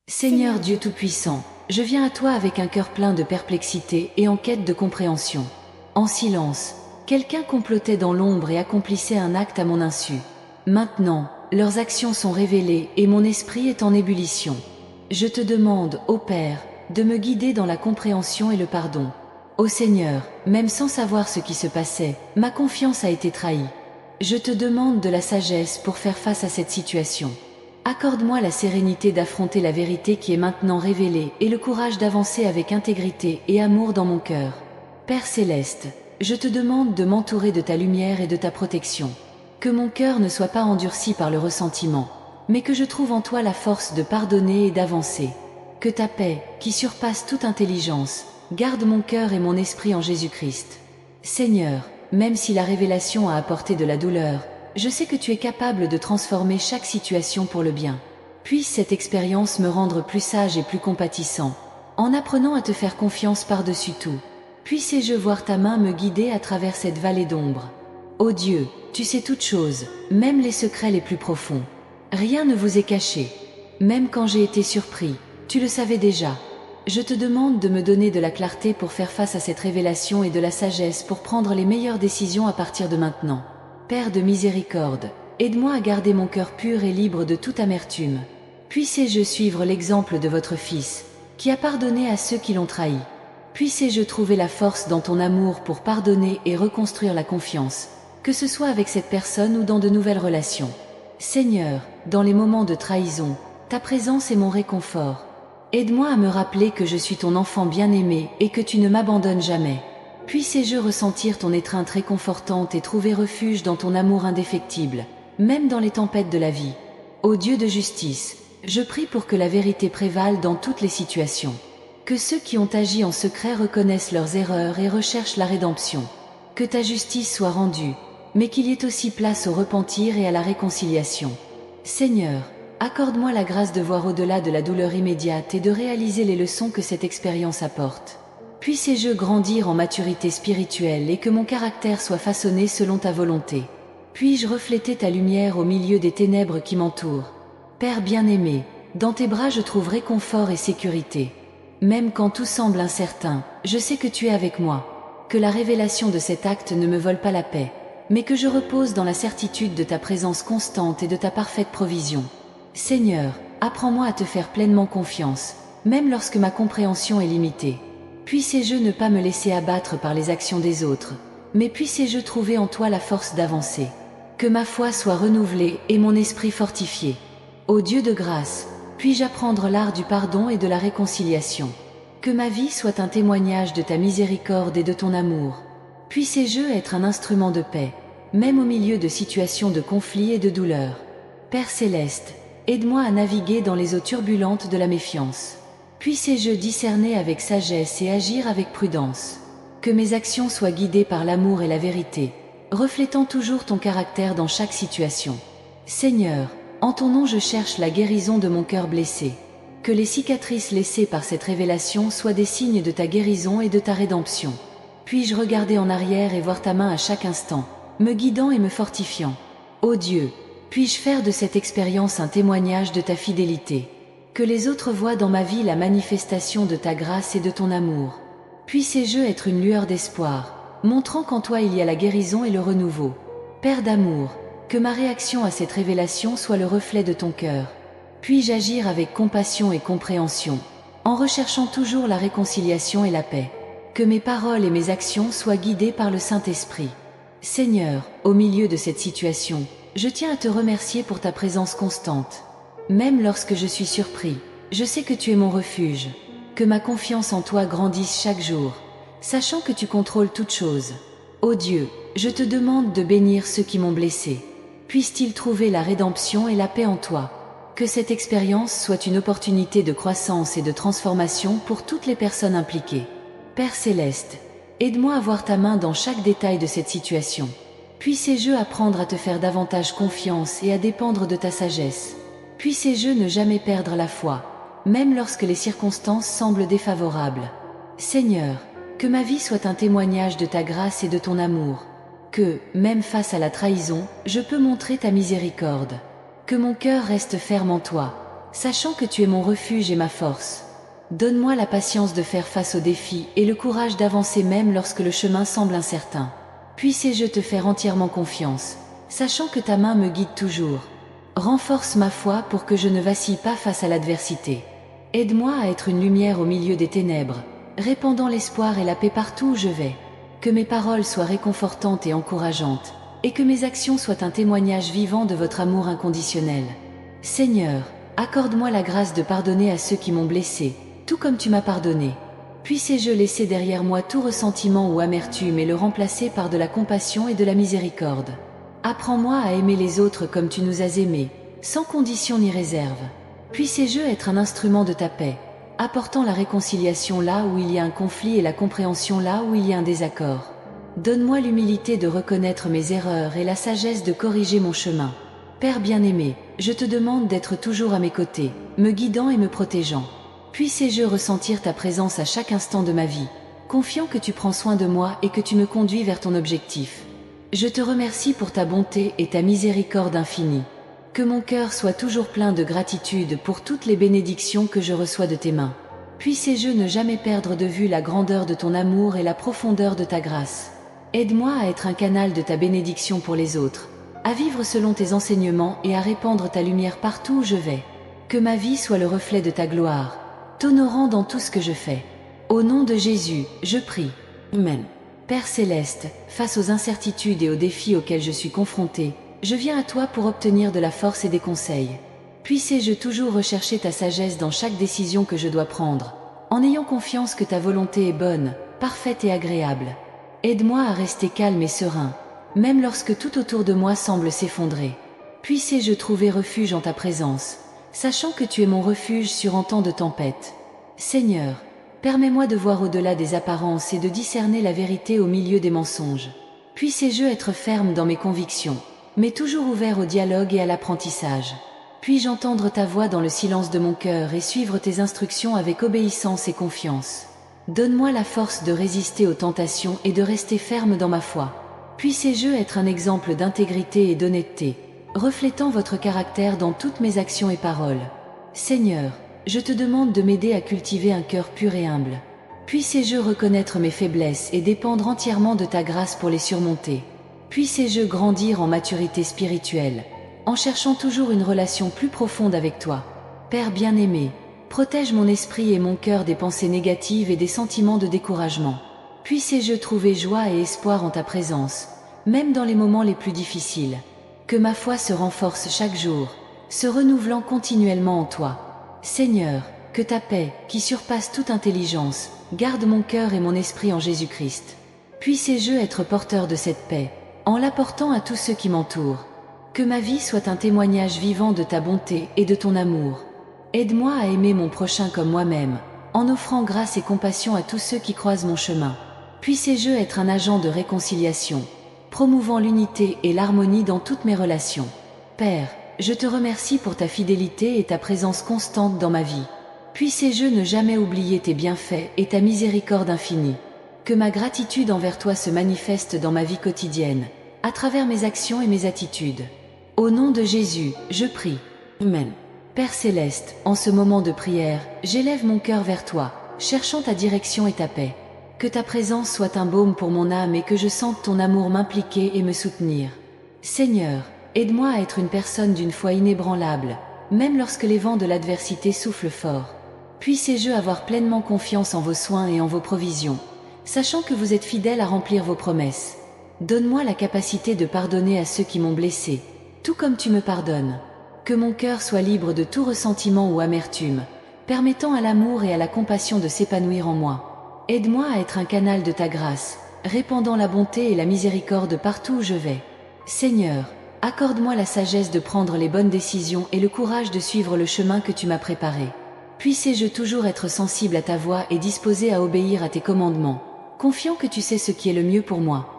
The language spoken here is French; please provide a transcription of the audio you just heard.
Seigneur Dieu Tout-Puissant, je viens à toi avec un cœur plein de perplexité et en quête de compréhension. En silence, quelqu'un complotait dans l'ombre et accomplissait un acte à mon insu. Maintenant, leurs actions sont révélées et mon esprit est en ébullition. Je te demande, ô Père, de me guider dans la compréhension et le pardon. Ô Seigneur, même sans savoir ce qui se passait, ma confiance a été trahie. Je te demande de la sagesse pour faire face à cette situation. Accorde-moi la sérénité d'affronter la vérité qui est maintenant révélée et le courage d'avancer avec intégrité et amour dans mon cœur. Père céleste, je te demande de m'entourer de ta lumière et de ta protection. Que mon cœur ne soit pas endurci par le ressentiment, mais que je trouve en toi la force de pardonner et d'avancer. Que ta paix, qui surpasse toute intelligence, garde mon cœur et mon esprit en Jésus-Christ. Seigneur, même si la révélation a apporté de la douleur, je sais que tu es capable de transformer chaque situation pour le bien. Puisse cette expérience me rendre plus sage et plus compatissant, en apprenant à te faire confiance par-dessus tout. Puisse-je voir ta main me guider à travers cette vallée d'ombre. Ô Dieu, tu sais toutes choses, même les secrets les plus profonds. Rien ne vous est caché. Même quand j'ai été surpris, tu le savais déjà. Je te demande de me donner de la clarté pour faire face à cette révélation et de la sagesse pour prendre les meilleures décisions à partir de maintenant. Père de miséricorde, aide-moi à garder mon cœur pur et libre de toute amertume. Puisse-je suivre l'exemple de votre Fils, qui a pardonné à ceux qui l'ont trahi. Puisse-je trouver la force dans ton amour pour pardonner et reconstruire la confiance, que ce soit avec cette personne ou dans de nouvelles relations. Seigneur, dans les moments de trahison, ta présence est mon réconfort. Aide-moi à me rappeler que je suis ton enfant bien-aimé et que tu ne m'abandonnes jamais. Puisse-je ressentir ton étreinte réconfortante et trouver refuge dans ton amour indéfectible, même dans les tempêtes de la vie. Ô Dieu de justice, je prie pour que la vérité prévale dans toutes les situations. Que ceux qui ont agi en secret reconnaissent leurs erreurs et recherchent la rédemption. Que ta justice soit rendue, mais qu'il y ait aussi place au repentir et à la réconciliation. Seigneur, accorde-moi la grâce de voir au-delà de la douleur immédiate et de réaliser les leçons que cette expérience apporte. Puisse-je grandir en maturité spirituelle et que mon caractère soit façonné selon ta volonté. Puis-je refléter ta lumière au milieu des ténèbres qui m'entourent. Père bien-aimé, dans tes bras je trouve réconfort et sécurité. Même quand tout semble incertain, je sais que tu es avec moi. Que la révélation de cet acte ne me vole pas la paix, mais que je repose dans la certitude de ta présence constante et de ta parfaite provision. Seigneur, apprends-moi à te faire pleinement confiance, même lorsque ma compréhension est limitée. Puisse-je ne pas me laisser abattre par les actions des autres, mais puisse-je trouver en toi la force d'avancer. Que ma foi soit renouvelée et mon esprit fortifié. Ô Dieu de grâce, puis-je apprendre l'art du pardon et de la réconciliation. Que ma vie soit un témoignage de ta miséricorde et de ton amour. Puisse-je être un instrument de paix, même au milieu de situations de conflit et de douleur. Père céleste, aide-moi à naviguer dans les eaux turbulentes de la méfiance. Puisse-je discerner avec sagesse et agir avec prudence. Que mes actions soient guidées par l'amour et la vérité, reflétant toujours ton caractère dans chaque situation. Seigneur, en ton nom je cherche la guérison de mon cœur blessé. Que les cicatrices laissées par cette révélation soient des signes de ta guérison et de ta rédemption. Puis-je regarder en arrière et voir ta main à chaque instant, me guidant et me fortifiant. Ô Dieu, puis-je faire de cette expérience un témoignage de ta fidélité. Que les autres voient dans ma vie la manifestation de ta grâce et de ton amour. Puisse-je être une lueur d'espoir, montrant qu'en toi il y a la guérison et le renouveau. Père d'amour, que ma réaction à cette révélation soit le reflet de ton cœur. Puis-je agir avec compassion et compréhension, en recherchant toujours la réconciliation et la paix. Que mes paroles et mes actions soient guidées par le Saint-Esprit. Seigneur, au milieu de cette situation, je tiens à te remercier pour ta présence constante. Même lorsque je suis surpris, je sais que tu es mon refuge. Que ma confiance en toi grandisse chaque jour, sachant que tu contrôles toutes choses. Ô Dieu, je te demande de bénir ceux qui m'ont blessé. Puissent-ils trouver la rédemption et la paix en toi. Que cette expérience soit une opportunité de croissance et de transformation pour toutes les personnes impliquées. Père céleste, aide-moi à voir ta main dans chaque détail de cette situation. Puisse-je apprendre à te faire davantage confiance et à dépendre de ta sagesse. Puisse-je ne jamais perdre la foi, même lorsque les circonstances semblent défavorables. Seigneur, que ma vie soit un témoignage de ta grâce et de ton amour. Que, même face à la trahison, je peux montrer ta miséricorde. Que mon cœur reste ferme en toi, sachant que tu es mon refuge et ma force. Donne-moi la patience de faire face aux défis et le courage d'avancer même lorsque le chemin semble incertain. Puisse-je te faire entièrement confiance, sachant que ta main me guide toujours. Renforce ma foi pour que je ne vacille pas face à l'adversité. Aide-moi à être une lumière au milieu des ténèbres, répandant l'espoir et la paix partout où je vais. Que mes paroles soient réconfortantes et encourageantes, et que mes actions soient un témoignage vivant de votre amour inconditionnel. Seigneur, accorde-moi la grâce de pardonner à ceux qui m'ont blessé, tout comme tu m'as pardonné. Puisse-je laisser derrière moi tout ressentiment ou amertume et le remplacer par de la compassion et de la miséricorde. Apprends-moi à aimer les autres comme tu nous as aimés, sans condition ni réserve. Puisse-je être un instrument de ta paix, apportant la réconciliation là où il y a un conflit et la compréhension là où il y a un désaccord. Donne-moi l'humilité de reconnaître mes erreurs et la sagesse de corriger mon chemin. Père bien-aimé, je te demande d'être toujours à mes côtés, me guidant et me protégeant. Puisse-je ressentir ta présence à chaque instant de ma vie, confiant que tu prends soin de moi et que tu me conduis vers ton objectif. Je te remercie pour ta bonté et ta miséricorde infinie. Que mon cœur soit toujours plein de gratitude pour toutes les bénédictions que je reçois de tes mains. Puisse-je ne jamais perdre de vue la grandeur de ton amour et la profondeur de ta grâce. Aide-moi à être un canal de ta bénédiction pour les autres, à vivre selon tes enseignements et à répandre ta lumière partout où je vais. Que ma vie soit le reflet de ta gloire, t'honorant dans tout ce que je fais. Au nom de Jésus, je prie. Amen. Père céleste, face aux incertitudes et aux défis auxquels je suis confronté, je viens à toi pour obtenir de la force et des conseils. Puisse-je toujours rechercher ta sagesse dans chaque décision que je dois prendre, en ayant confiance que ta volonté est bonne, parfaite et agréable. Aide-moi à rester calme et serein, même lorsque tout autour de moi semble s'effondrer. Puisse-je trouver refuge en ta présence, sachant que tu es mon refuge sur un temps de tempête. Seigneur, permets-moi de voir au-delà des apparences et de discerner la vérité au milieu des mensonges. Puisse-je être ferme dans mes convictions, mais toujours ouvert au dialogue et à l'apprentissage. Puis-je entendre ta voix dans le silence de mon cœur et suivre tes instructions avec obéissance et confiance. Donne-moi la force de résister aux tentations et de rester ferme dans ma foi. Puisse-je être un exemple d'intégrité et d'honnêteté, reflétant votre caractère dans toutes mes actions et paroles. Seigneur, je te demande de m'aider à cultiver un cœur pur et humble. Puisse-je reconnaître mes faiblesses et dépendre entièrement de ta grâce pour les surmonter. Puisse-je grandir en maturité spirituelle, en cherchant toujours une relation plus profonde avec toi. Père bien-aimé, protège mon esprit et mon cœur des pensées négatives et des sentiments de découragement. Puisse-je trouver joie et espoir en ta présence, même dans les moments les plus difficiles. Que ma foi se renforce chaque jour, se renouvelant continuellement en toi. Seigneur, que ta paix, qui surpasse toute intelligence, garde mon cœur et mon esprit en Jésus-Christ. Puisse-je être porteur de cette paix, en l'apportant à tous ceux qui m'entourent. Que ma vie soit un témoignage vivant de ta bonté et de ton amour. Aide-moi à aimer mon prochain comme moi-même, en offrant grâce et compassion à tous ceux qui croisent mon chemin. Puisse-je être un agent de réconciliation, promouvant l'unité et l'harmonie dans toutes mes relations. Père, je te remercie pour ta fidélité et ta présence constante dans ma vie. Puisse-je ne jamais oublier tes bienfaits et ta miséricorde infinie. Que ma gratitude envers toi se manifeste dans ma vie quotidienne, à travers mes actions et mes attitudes. Au nom de Jésus, je prie. Amen. Père céleste, en ce moment de prière, j'élève mon cœur vers toi, cherchant ta direction et ta paix. Que ta présence soit un baume pour mon âme et que je sente ton amour m'impliquer et me soutenir. Seigneur, aide-moi à être une personne d'une foi inébranlable, même lorsque les vents de l'adversité soufflent fort. Puisse-je avoir pleinement confiance en vos soins et en vos provisions, sachant que vous êtes fidèle à remplir vos promesses. Donne-moi la capacité de pardonner à ceux qui m'ont blessé, tout comme tu me pardonnes. Que mon cœur soit libre de tout ressentiment ou amertume, permettant à l'amour et à la compassion de s'épanouir en moi. Aide-moi à être un canal de ta grâce, répandant la bonté et la miséricorde partout où je vais. Seigneur, accorde-moi la sagesse de prendre les bonnes décisions et le courage de suivre le chemin que tu m'as préparé. Puisse-je toujours être sensible à ta voix et disposé à obéir à tes commandements, confiant que tu sais ce qui est le mieux pour moi.